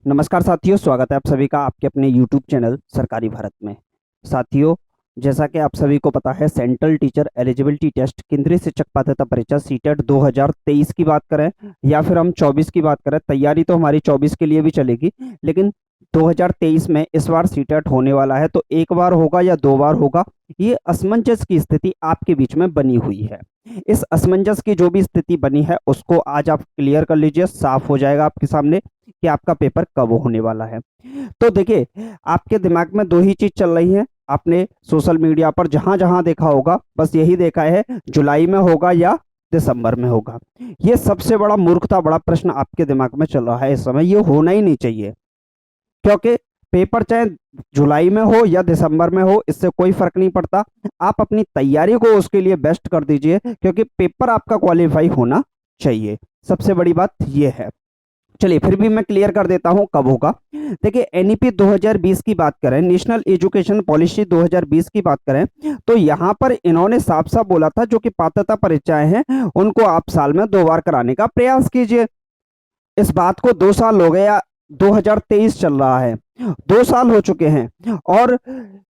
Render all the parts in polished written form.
नमस्कार साथियों, स्वागत है आप सभी का आपके अपने YouTube चैनल सरकारी भारत में। साथियों, जैसा कि आप सभी को पता है, सेंट्रल टीचर एलिजिबिलिटी टेस्ट केंद्रीय शिक्षक पात्रता परीक्षा सीटेट 2023 की बात करें या फिर हम 24 की बात करें, तैयारी तो हमारी 24 के लिए भी चलेगी, लेकिन 2023 में इस बार सीटेट होने वाला है। तो एक बार होगा या दो बार होगा, ये असमंजस की स्थिति आपके बीच में बनी हुई है। इस असमंजस की जो भी स्थिति बनी है उसको आज आप क्लियर कर लीजिए, साफ हो जाएगा आपके सामने कि आपका पेपर कब होने वाला है। तो देखिए, आपके दिमाग में दो ही चीज चल रही है। आपने सोशल मीडिया पर जहां जहां देखा होगा, बस यही देखा है, जुलाई में होगा या दिसंबर में होगा। ये सबसे बड़ा मूर्खता, बड़ा प्रश्न आपके दिमाग में चल रहा है इस समय। ये होना ही नहीं चाहिए, क्योंकि पेपर चाहे जुलाई में हो या दिसंबर में हो, इससे कोई फर्क नहीं पड़ता। आप अपनी तैयारी को उसके लिए बेस्ट कर दीजिए, क्योंकि पेपर आपका क्वालिफाई होना चाहिए। सबसे बड़ी बात यह है। चलिए, फिर भी मैं क्लियर कर देता हूं कब होगा। देखिए, एनईपी 2020 की बात करें, नेशनल एजुकेशन पॉलिसी 2020 की बात करें, तो यहां पर इन्होंने साफ साफ बोला था जो कि पात्रता परीक्षाएं हैं उनको आप साल में 2 बार कराने का प्रयास कीजिए। इस बात को 2 साल हो गया, 2023 चल रहा है, 2 साल हो चुके हैं, और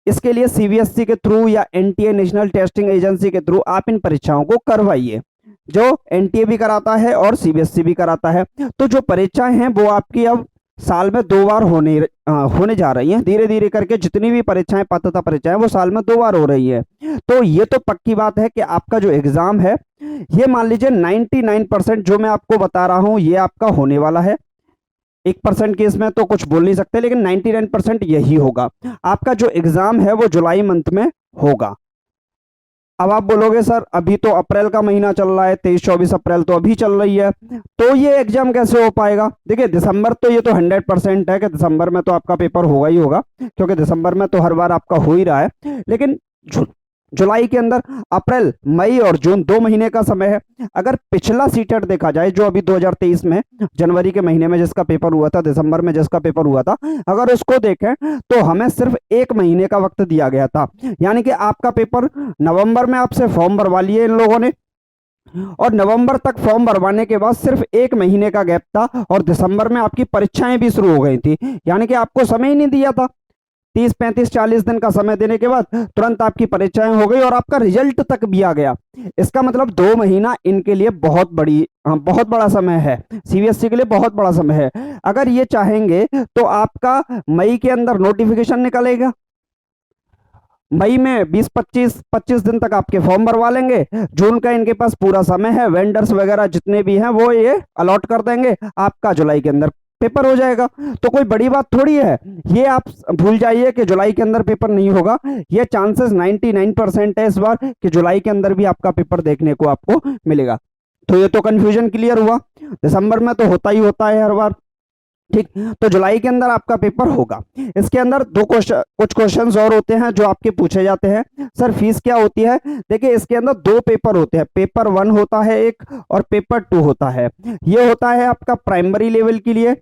इसके लिए सीबीएसई के थ्रू या एनटीए नेशनल टेस्टिंग एजेंसी के थ्रू आप इन परीक्षाओं को करवाइए, जो एनटीए भी कराता है और सीबीएसई भी कराता है। तो जो परीक्षाएं हैं वो आपकी अब साल में 2 बार होने जा रही हैं। धीरे धीरे करके जितनी भी परीक्षाएं, पात्रता परीक्षाएं, वो साल में 2 बार हो रही है। तो ये तो पक्की बात है कि आपका जो एग्जाम है, ये मान लीजिए 99% जो मैं आपको बता रहा हूं ये आपका होने वाला है। 1% केस में तो कुछ बोल नहीं सकते, लेकिन 99% यही होगा। आपका जो एग्जाम है वो जुलाई मंथ में होगा। अब आप बोलोगे सर अभी तो अप्रैल का महीना चल रहा है, 23-24 अप्रैल तो अभी चल रही है, तो ये एग्जाम कैसे हो पाएगा। देखिए, दिसंबर तो ये तो 100% है कि दिसंबर में तो आपका पेपर होगा ही होगा, क्योंकि दिसंबर में तो हर बार आपका हो ही रहा है। लेकिन जुलाई के अंदर अप्रैल, मई और जून 2 महीने का समय है। अगर पिछला सीटेट देखा जाए जो अभी 2023 में जनवरी के महीने में जिसका पेपर हुआ था, दिसंबर में जिसका पेपर हुआ था, अगर उसको देखें तो हमें सिर्फ 1 महीने का वक्त दिया गया था। यानी कि आपका पेपर नवंबर में आपसे फॉर्म भरवा लिए इन लोगों ने, और नवंबर तक फॉर्म भरवाने के बाद सिर्फ 1 महीने का गैप था, और दिसंबर में आपकी परीक्षाएं भी शुरू हो गई थी। यानी कि आपको समय ही नहीं दिया था। 30-35-40 दिन का समय देने के बाद तुरंत आपकी परीक्षाएं हो गई और आपका रिजल्ट तक भी आ गया। इसका मतलब 2 महीना इनके लिए बहुत बड़ा समय है, सीबीएसई के लिए बहुत बड़ा समय है। अगर ये चाहेंगे तो आपका मई के अंदर नोटिफिकेशन निकलेगा, मई में 20-25 दिन तक आपके फॉर्म भरवा लेंगे। जून का इनके पास पूरा समय है, वेंडर्स वगैरह जितने भी हैं वो ये अलॉट कर देंगे, आपका जुलाई के अंदर पेपर हो जाएगा। तो कोई बड़ी बात थोड़ी है। ये आप भूल जाइए कि जुलाई के अंदर पेपर नहीं होगा। ये चांसेस 99% है इस बार कि जुलाई के अंदर भी आपका पेपर देखने को आपको मिलेगा। तो ये तो कंफ्यूजन क्लियर हुआ। दिसंबर में तो होता ही होता है हर बार, ठीक। तो जुलाई के अंदर आपका पेपर होगा। इसके अंदर कुछ क्वेश्चंस और होते हैं जो आपके पूछे जाते हैं। सर फीस क्या होती है। देखिए, इसके अंदर 2 पेपर होते हैं, पेपर 1 होता है एक, और पेपर 2 होता है। ये होता है आपका प्राइमरी लेवल के लिए,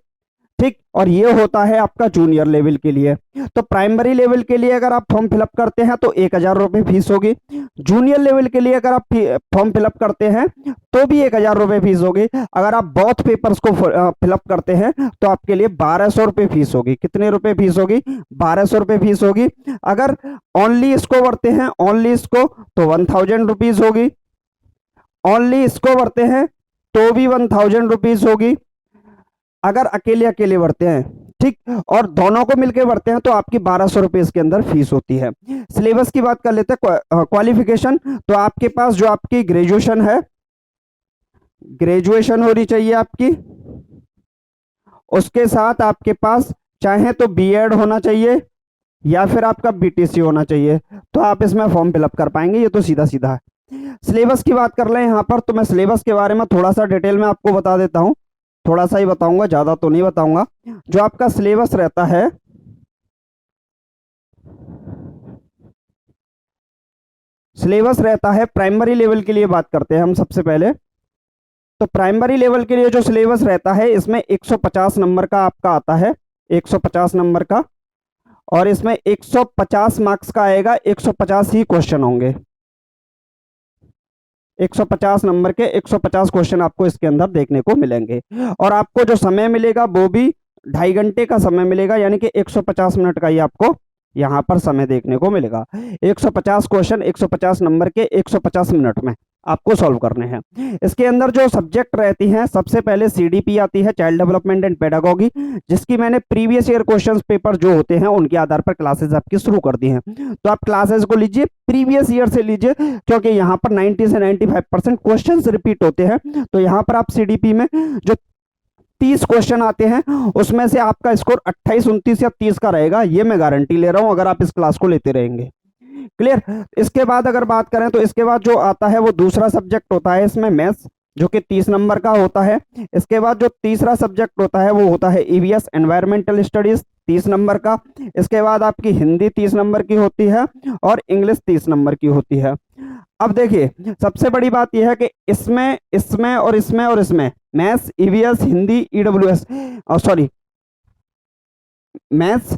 ठीक, और ये होता है आपका जूनियर लेवल के लिए। तो प्राइमरी लेवल के लिए अगर आप फॉर्म फिलअप करते हैं तो 1,000 रुपये फीस होगी। जूनियर लेवल के लिए अगर आप फॉर्म फिलअप करते हैं तो भी 1,000 रुपये फीस होगी। अगर आप बोथ पेपर्स को फिलअप करते हैं तो आपके लिए 1,200 रुपये फीस होगी। कितने रुपए फीस होगी। 1,200 रुपये फीस होगी। अगर ओनली इसको भरते हैं, ओनली इसको, तो 1,000 रुपीज होगी। ओनली इसको भरते हैं तो भी 1,000 रुपीज होगी, अगर अकेले अकेले भरते हैं, ठीक, और दोनों को मिलकर भरते हैं तो आपकी 1,200 रुपये इसके अंदर फीस होती है। सिलेबस की बात कर लेते हैं, क्वालिफिकेशन। तो आपके पास जो आपकी ग्रेजुएशन है, ग्रेजुएशन होनी चाहिए आपकी। उसके साथ आपके पास चाहे तो बीएड होना चाहिए या फिर आपका बीटीसी होना चाहिए, तो आप इसमें फॉर्म फिलअप कर पाएंगे। ये तो सीधा सीधा है। सिलेबस की बात कर लें यहाँ पर, तो मैं सिलेबस के बारे में थोड़ा सा डिटेल में आपको बता देता हूँ। थोड़ा सा ही बताऊंगा, ज्यादा तो नहीं बताऊंगा। जो आपका सिलेबस रहता है, सिलेबस रहता है प्राइमरी लेवल के लिए बात करते हैं हम सबसे पहले। तो प्राइमरी लेवल के लिए जो सिलेबस रहता है, इसमें 150 नंबर का आपका आता है, 150 नंबर का, और इसमें 150 मार्क्स का आएगा, 150 ही क्वेश्चन होंगे। 150 नंबर के 150 क्वेश्चन आपको इसके अंदर देखने को मिलेंगे, और आपको जो समय मिलेगा वो भी 2.5 घंटे का समय मिलेगा, यानी कि 150 मिनट का ही आपको यहाँ पर समय देखने को मिलेगा। 150 क्वेश्चन 150 नंबर के 150 मिनट में आपको सॉल्व करने हैं। इसके अंदर जो सब्जेक्ट रहती हैं, सबसे पहले सीडीपी आती है, चाइल्ड डेवलपमेंट एंड पेडागोगी, जिसकी मैंने प्रीवियस ईयर क्वेश्चंस पेपर जो होते हैं उनके आधार पर क्लासेस आपकी शुरू कर दी हैं। तो आप क्लासेस को लीजिए, प्रीवियस ईयर से लीजिए, क्योंकि यहाँ पर 90 से 95% क्वेश्चंस रिपीट होते हैं। तो यहाँ पर आप सीडीपी में जो 30 क्वेश्चन आते हैं उसमें से आपका स्कोर 28, 29 या 30 का रहेगा, ये मैं गारंटी ले रहा हूं अगर आप इस क्लास को लेते रहेंगे। क्लियर। इसके बाद अगर बात करें तो इसके बाद जो आता है वो दूसरा सब्जेक्ट होता है इसमें मैथ्स, जो कि 30 नंबर का होता है। इसके बाद जो तीसरा सब्जेक्ट होता है वो होता है ईवीएस एनवायरमेंटल स्टडीज, 30 नंबर का। इसके बाद आपकी हिंदी 30 नंबर की होती है और इंग्लिश 30 नंबर की होती है। अब देखिए, सबसे बड़ी बात यह है कि इसमें इसमें और इसमें और इसमें maths, EVS, Hindi, EWS, sorry, maths,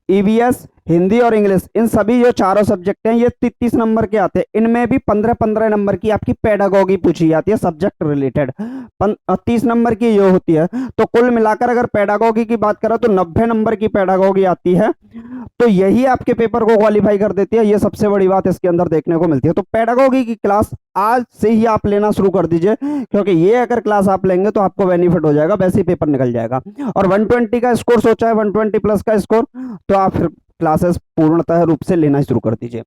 EVS, Hindi और इंग्लिश, इन सभी जो चारों सब्जेक्ट हैं ये 30 नंबर के आते हैं। इनमें भी 15-15 नंबर की आपकी पेडागोगी पूछी जाती है, सब्जेक्ट रिलेटेड 30 नंबर की ये होती है। तो कुल मिलाकर अगर पेडागोगी की बात करें तो 90 नंबर की पेडागोगी आती है। तो यही आपके पेपर को क्वालिफाई कर देती है, ये सबसे बड़ी बात इसके अंदर देखने को मिलती है। तो पेडागोगी की क्लास आज से ही आप लेना शुरू कर दीजिए, क्योंकि ये अगर क्लास आप लेंगे तो आपको बेनिफिट हो जाएगा, वैसे ही पेपर निकल जाएगा। और 120 का स्कोर सोचा है, 120 प्लस का स्कोर, तो आप फिर क्लासेस पूर्णतः रूप से लेना शुरू कर दीजिए।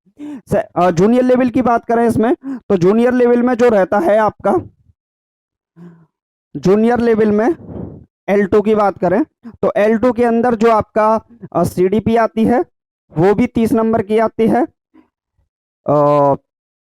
जूनियर लेवल की बात करें इसमें, तो जूनियर लेवल में जो रहता है आपका, जूनियर लेवल में L2 की बात करें तो L2 के अंदर जो आपका सीडीपी आती है वो भी 30 नंबर की आती है।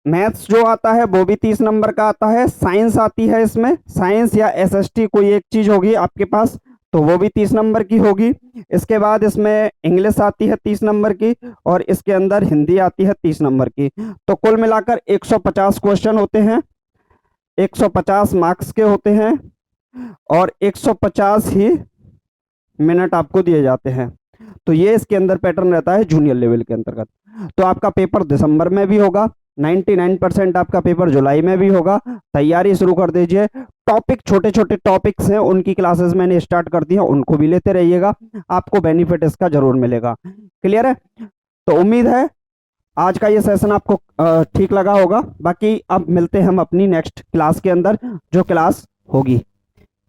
मैथ्स जो आता है वो भी 30 नंबर का आता है। साइंस आती है, इसमें साइंस या एसएसटी कोई एक चीज होगी आपके पास, तो वो भी 30 नंबर की होगी। इसके बाद इसमें इंग्लिश आती है 30 नंबर की, और इसके अंदर हिंदी आती है 30 नंबर की। तो कुल मिलाकर 150 क्वेश्चन होते हैं, 150 मार्क्स के होते हैं, और 150 ही मिनट आपको दिए जाते हैं। तो ये इसके अंदर पैटर्न रहता है जूनियर लेवल के अंतर्गत। तो आपका पेपर दिसंबर में भी होगा, 99% आपका पेपर जुलाई में भी होगा। तैयारी शुरू कर दीजिए। टॉपिक, छोटे छोटे टॉपिक्स हैं, उनकी क्लासेस मैंने स्टार्ट कर दी हैं, उनको भी लेते रहिएगा, आपको बेनिफिट इसका जरूर मिलेगा। क्लियर है? तो उम्मीद है आज का ये सेशन आपको ठीक लगा होगा। बाकी अब मिलते हैं हम अपनी नेक्स्ट क्लास के अंदर, जो क्लास होगी।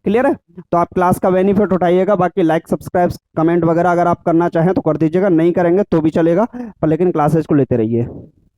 क्लियर है? तो आप क्लास का बेनिफिट उठाइएगा। बाकी लाइक, सब्सक्राइब, कमेंट वगैरह अगर आप करना चाहें तो कर दीजिएगा, नहीं करेंगे तो भी चलेगा, पर लेकिन क्लासेस को लेते रहिए।